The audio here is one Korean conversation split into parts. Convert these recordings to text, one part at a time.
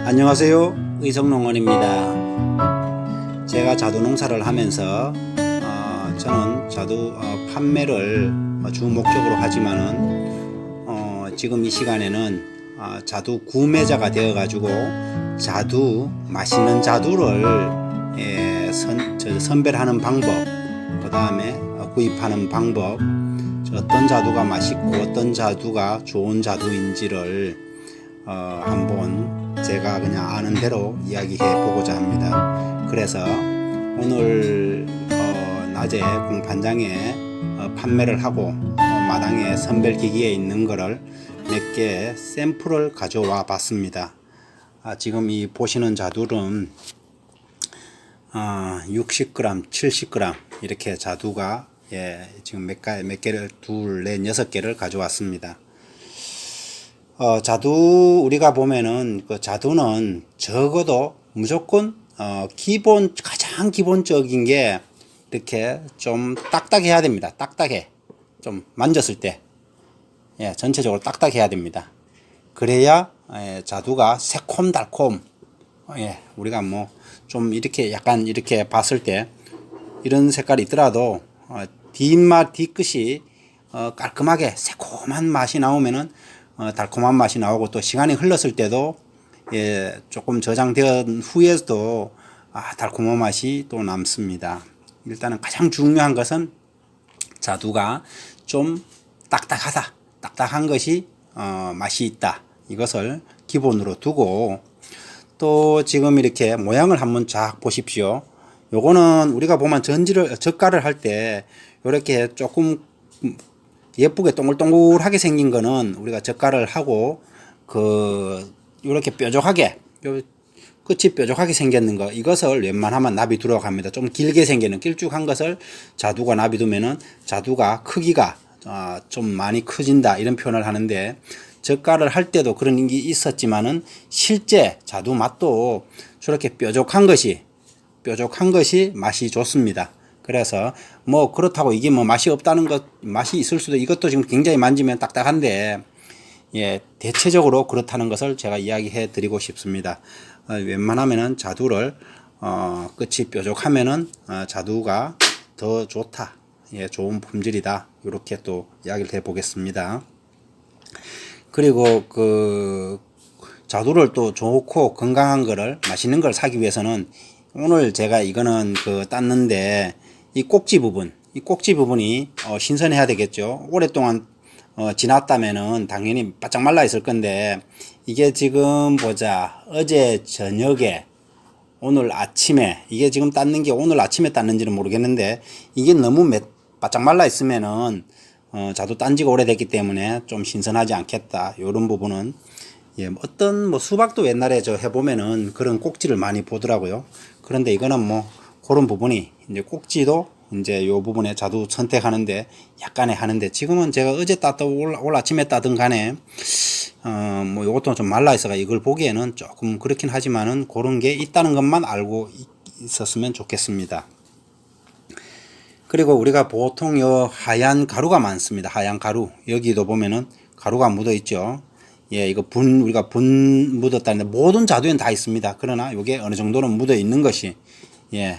안녕하세요, 의성농원입니다. 제가 자두 농사를 하면서 저는 자두 판매를 주 목적으로 하지만은 지금 이 시간에는 자두 구매자가 되어 가지고 자두 맛있는 자두를 선별하는 방법, 그 다음에 구입하는 방법, 어떤 자두가 맛있고 어떤 자두가 좋은 자두인지를 한번 제가 그냥 아는 대로 이야기해 보고자 합니다. 그래서 오늘 낮에 공판장에 판매를 하고 마당에 선별기기에 있는 거를 몇 개 샘플을 가져와 봤습니다. 지금 이 보시는 자두는 60g, 70g 이렇게 자두가 지금 몇 개를 둘, 넷, 6개를 가져왔습니다. 자두 우리가 보면은 그 자두는 적어도 무조건 가장 기본적인 게 이렇게 좀 딱딱해야 됩니다. 딱딱해. 좀 만졌을 때 전체적으로 딱딱해야 됩니다. 그래야 자두가 새콤달콤 우리가 뭐 좀 이렇게 약간 이렇게 봤을 때 이런 색깔이 있더라도 뒤끝이 깔끔하게 새콤한 맛이 나오면은 달콤한 맛이 나오고, 또 시간이 흘렀을 때도 조금 저장된 후에도 달콤한 맛이 또 남습니다. 일단은 가장 중요한 것은 자두가 좀 딱딱한 것이 맛이 있다, 이것을 기본으로 두고, 또 지금 이렇게 모양을 한번 쫙 보십시오. 요거는 우리가 보면 젓갈을 할 때 이렇게 조금 예쁘게 동글동글하게 생긴 거는 우리가 젓갈을 하고 이렇게 뾰족하게 끝이 뾰족하게 생겼는 거, 이것을 웬만하면 납이 들어갑니다. 좀 길게 생기는 길쭉한 것을 자두가 납이 두면은 자두가 크기가 좀 많이 커진다, 이런 표현을 하는데, 젓갈을 할 때도 그런 게 있었지만은 실제 자두 맛도 저렇게 뾰족한 것이 맛이 좋습니다. 그래서 뭐 그렇다고 이게 뭐 맛이 없다는 맛이 있을 수도, 이것도 지금 굉장히 만지면 딱딱한데 대체적으로 그렇다는 것을 제가 이야기해 드리고 싶습니다. 웬만하면은 자두를 끝이 뾰족하면은 자두가 더 좋다, 좋은 품질이다, 이렇게 또 이야기를 해 보겠습니다. 그리고 자두를 또 좋고 건강한 거를, 맛있는 걸 사기 위해서는, 오늘 제가 이거는 땄는데 이 꼭지 부분이 신선해야 되겠죠. 오랫동안 지났다면은 당연히 바짝 말라 있을 건데, 이게 지금 보자, 어제 저녁에 오늘 아침에, 이게 지금 땄는 게 오늘 아침에 땄는지는 모르겠는데, 이게 너무 바짝 말라 있으면은 자두 딴 지가 오래됐기 때문에 좀 신선하지 않겠다, 요런 부분은. 어떤 뭐 수박도 옛날에 해보면은 그런 꼭지를 많이 보더라고요. 그런데 이거는 뭐 그런 부분이, 이제 꼭지도 이제 요 부분에 자두 선택하는데 약간의 하는데, 지금은 제가 어제 땄던 올 아침에 따든 간에 뭐 요것도 좀 말라 있어가 이걸 보기에는 조금 그렇긴 하지만은 그런 게 있다는 것만 알고 있었으면 좋겠습니다. 그리고 우리가 보통 요 하얀 가루가 많습니다. 하얀 가루, 여기도 보면은 가루가 묻어 있죠. 이거 우리가 분 묻었다는데 모든 자두에는 다 있습니다. 그러나 이게 어느 정도는 묻어 있는 것이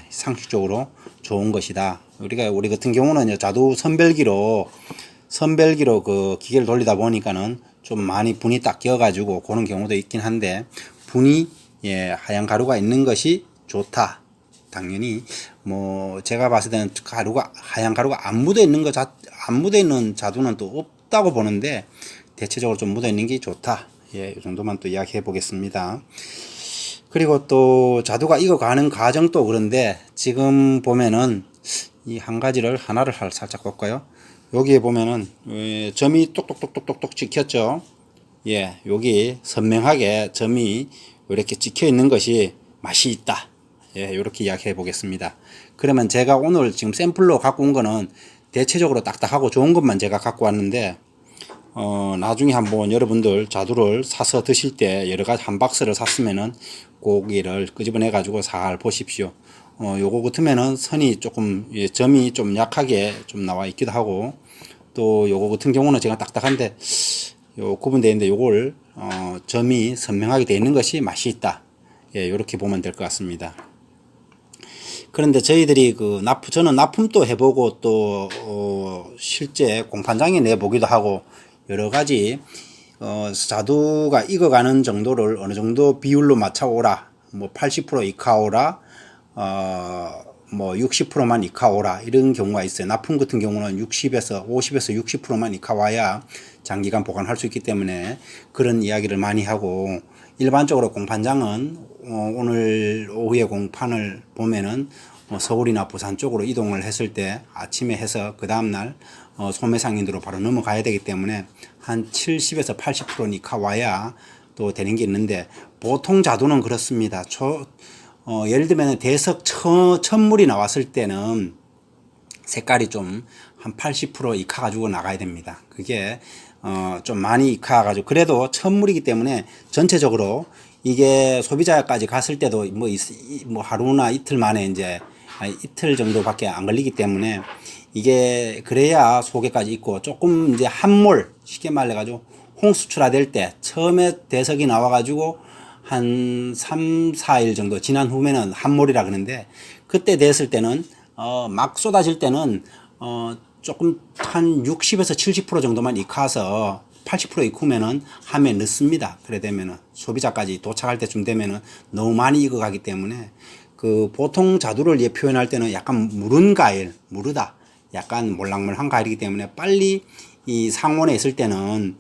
상식적으로 좋은 것이다. 우리 같은 경우는 자두 선별기로 그 기계를 돌리다 보니까는 좀 많이 분이 딱 끼어가지고 그런 경우도 있긴 한데, 분이 하얀 가루가 있는 것이 좋다. 당연히 뭐 제가 봤을 때는 하얀 가루가 안 묻어 있는 자두는 또 없다고 보는데, 대체적으로 좀 묻어 있는 게 좋다. 이 정도만 또 이야기해 보겠습니다. 그리고 또 자두가 익어가는 과정도 그런데, 지금 보면은 이 한 가지를 하나를 살짝 볼까요? 여기에 보면은 점이 똑똑똑똑똑 찍혔죠. 여기 선명하게 점이 이렇게 찍혀 있는 것이 맛이 있다. 이렇게 이야기해 보겠습니다. 그러면 제가 오늘 지금 샘플로 갖고 온 거는 대체적으로 딱딱하고 좋은 것만 제가 갖고 왔는데, 나중에 한번 여러분들 자두를 사서 드실 때 여러 가지 한 박스를 샀으면은 고기를 끄집어내 가지고 잘 보십시오. 요거 같으면은 선이 조금, 점이 좀 약하게 좀 나와 있기도 하고, 또 요거 같은 경우는 제가 딱딱한데 요 구분되어 있는데 요걸 점이 선명하게 되어 있는 것이 맛이 있다. 예, 요렇게 보면 될 것 같습니다. 그런데 저희들이 저는 납품도 해보고 또 실제 공판장에 내보기도 하고 여러 가지 자두가 익어가는 정도를 어느 정도 비율로 맞춰오라, 뭐 80% 익혀오라, 뭐 60%만 익혀오라 이런 경우가 있어요. 납품 같은 경우는 50에서 60%만 익혀와야 장기간 보관할 수 있기 때문에 그런 이야기를 많이 하고, 일반적으로 공판장은 오늘 오후에 공판을 보면은 서울이나 부산 쪽으로 이동을 했을 때 아침에 해서 그 다음날 소매상인으로 바로 넘어가야 되기 때문에 한 70에서 80%는 익혀와야 또 되는 게 있는데, 보통 자두는 그렇습니다. 예를 들면 대석 첫물이 나왔을 때는 색깔이 좀 한 80% 익혀가지고 나가야 됩니다. 그게 좀 많이 익혀가지고, 그래도 첫물이기 때문에 전체적으로 이게 소비자까지 갔을 때도 뭐 하루나 이틀 만에 이제 이틀 정도밖에 안 걸리기 때문에 이게 그래야 속에까지 익고, 조금 이제 한몰 쉽게 말해가지고 홍수출하될 때 처음에 대석이 나와가지고 한 3, 4일 정도 지난 후면은 한몰이라 그러는데, 그때 됐을 때는 막 쏟아질 때는 조금 한 60에서 70% 정도만 익혀서 80% 익으면은 함에 넣습니다. 그래 되면은 소비자까지 도착할 때쯤 되면은 너무 많이 익어가기 때문에 보통 자두를 표현할 때는 약간 무른 과일, 무르다, 약간 몰랑몰랑한 과일이기 때문에 빨리 이 상온에 있을 때는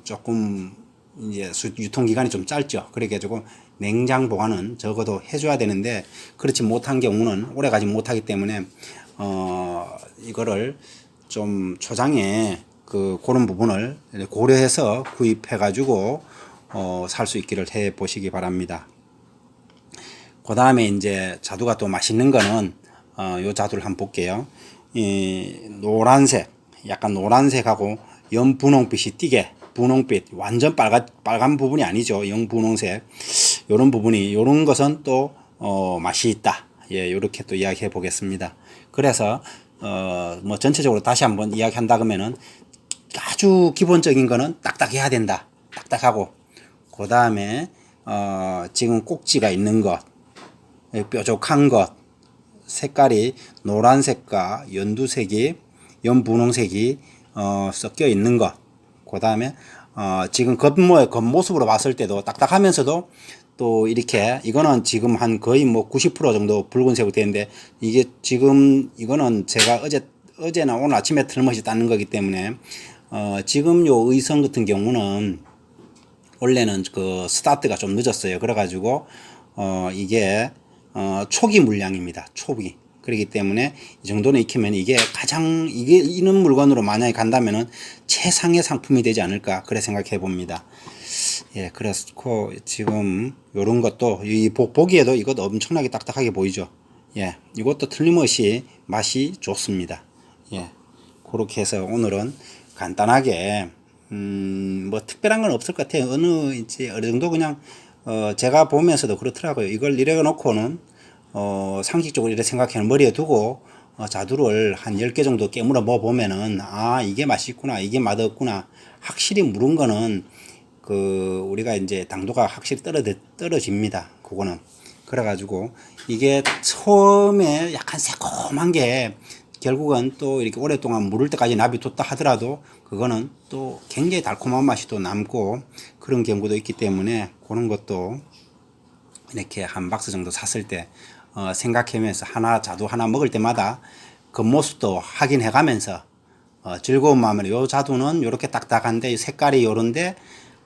조금 이제 유통기간이 좀 짧죠. 그래가지고 냉장 보관은 적어도 해줘야 되는데, 그렇지 못한 경우는 오래가지 못하기 때문에 이거를 좀 초장에 그런 부분을 고려해서 구입해 가지고 살 수 있기를 해 보시기 바랍니다. 그 다음에 이제 자두가 또 맛있는 거는 요 자두를 한번 볼게요. 이 노란색, 약간 노란색하고 연분홍빛이 띄게, 분홍빛, 완전 빨간 부분이 아니죠. 영분홍색. 요런 부분이, 요런 것은 또 맛이 있다. 예, 요렇게 또 이야기해 보겠습니다. 그래서 뭐 전체적으로 다시 한번 이야기한다 그러면은, 아주 기본적인 거는 딱딱해야 된다. 딱딱하고, 그 다음에 지금 꼭지가 있는 것, 뾰족한 것, 색깔이 노란색과 연두색이, 연분홍색이 섞여 있는 것, 그 다음에 지금 겉모습으로 봤을 때도 딱딱하면서도 또 이렇게, 이거는 지금 한 거의 뭐 90% 정도 붉은색으로 되는데, 이게 지금 이거는 제가 어제나 오늘 아침에 틀머시 땄는 거기 때문에 지금 요 의성 같은 경우는 원래는 스타트가 좀 늦었어요. 그래가지고 이게 초기 물량입니다. 초기. 그렇기 때문에 이 정도는 익히면 이게 이런 물건으로 만약에 간다면은 최상의 상품이 되지 않을까, 그래 생각해 봅니다. 예, 그렇고 지금 요런 것도 보기에도 이것도 엄청나게 딱딱하게 보이죠. 예, 이것도 틀림없이 맛이 좋습니다. 예, 그렇게 해서 오늘은 간단하게 뭐 특별한 건 없을 것 같아요. 어느 정도 그냥 제가 보면서도 그렇더라고요. 이걸 이래 놓고는 상식적으로 이렇게 생각하는 머리에 두고 자두를 한 10개 정도 깨물어 보면은, 이게 맛있구나, 이게 맛없구나. 확실히 물은 거는 우리가 이제 당도가 확실히 떨어집니다. 그거는. 그래가지고 이게 처음에 약간 새콤한 게 결국은 또 이렇게 오랫동안 무를 때까지 놔뒀다 하더라도 그거는 또 굉장히 달콤한 맛이 또 남고, 그런 경우도 있기 때문에 그런 것도 이렇게 한 박스 정도 샀을 때 생각하면서 자두 하나 먹을 때마다 겉모습도 확인해 가면서 즐거운 마음으로, 요 자두는 요렇게 딱딱한데 색깔이 요런데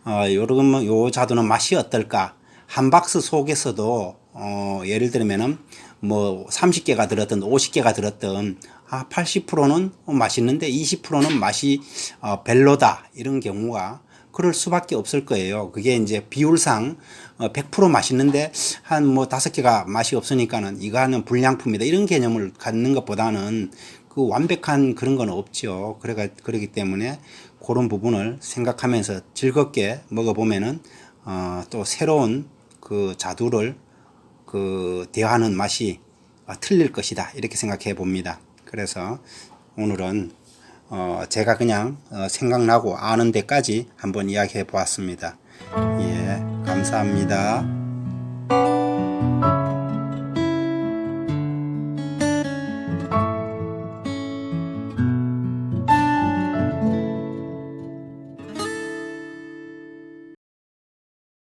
요 자두는 맛이 어떨까. 한 박스 속에서도 예를 들면은 뭐 30개가 들었던 50개가 들었던 80%는 맛있는데 20%는 맛이 별로다, 이런 경우가 그럴 수밖에 없을 거예요. 그게 이제 비율상 100% 맛있는데 한 뭐 5개가 맛이 없으니까는 이거는 불량품이다, 이런 개념을 갖는 것보다는 완벽한 그런 건 없죠. 그러기 때문에 그런 부분을 생각하면서 즐겁게 먹어보면은 또 새로운 자두를 대하는 맛이 틀릴 것이다, 이렇게 생각해 봅니다. 그래서 오늘은 제가 그냥 생각나고 아는 데까지 한번 이야기해 보았습니다. 예, 감사합니다.